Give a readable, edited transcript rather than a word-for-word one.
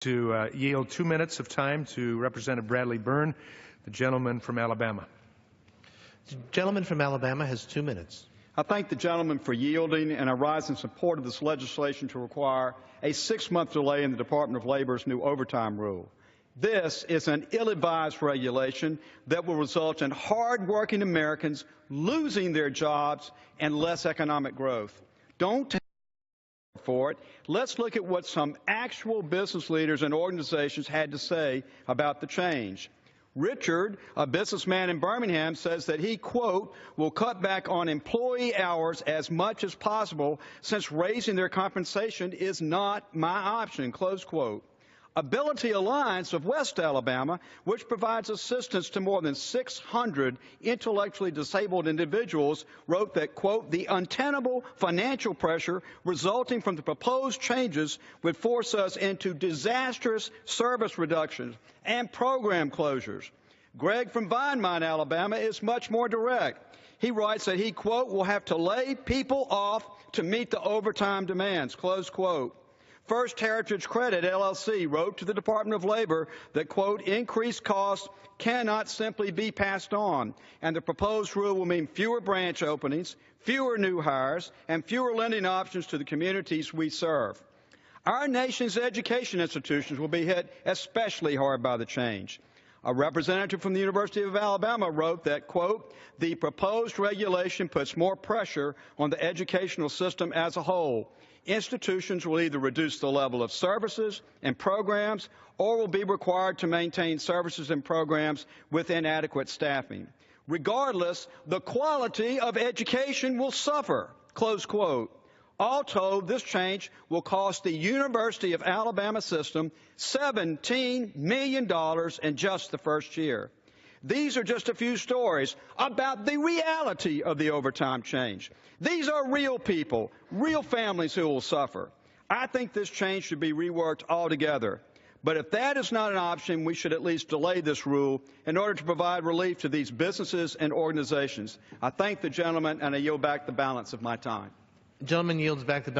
To yield 2 minutes of time to Representative Bradley Byrne, the gentleman from Alabama. The gentleman from Alabama has 2 minutes. I thank the gentleman for yielding, and I rise in support of this legislation to require a 6-month delay in the Department of Labor's new overtime rule. This is an ill-advised regulation that will result in hard-working Americans losing their jobs and less economic growth. Don't for it. Let's look at what some actual business leaders and organizations had to say about the change. Richard, a businessman in Birmingham, says that he, quote, will cut back on employee hours as much as possible since raising their compensation is not my option, close quote. Ability Alliance of West Alabama, which provides assistance to more than 600 intellectually disabled individuals, wrote that, quote, the untenable financial pressure resulting from the proposed changes would force us into disastrous service reductions and program closures. Greg from Vine Mine, Alabama, is much more direct. He writes that he, quote, will have to lay people off to meet the overtime demands, close quote. First Heritage Credit, LLC, wrote to the Department of Labor that, quote, increased costs cannot simply be passed on, and the proposed rule will mean fewer branch openings, fewer new hires, and fewer lending options to the communities we serve. Our nation's education institutions will be hit especially hard by the change. A representative from the University of Alabama wrote that, quote, the proposed regulation puts more pressure on the educational system as a whole. Institutions will either reduce the level of services and programs or will be required to maintain services and programs with inadequate staffing. Regardless, the quality of education will suffer, close quote. All told, this change will cost the University of Alabama system $17 million in just the first year. These are just a few stories about the reality of the overtime change. These are real people, real families who will suffer. I think this change should be reworked altogether. But if that is not an option, we should at least delay this rule in order to provide relief to these businesses and organizations. I thank the gentleman, and I yield back the balance of my time. The gentleman yields back the balance.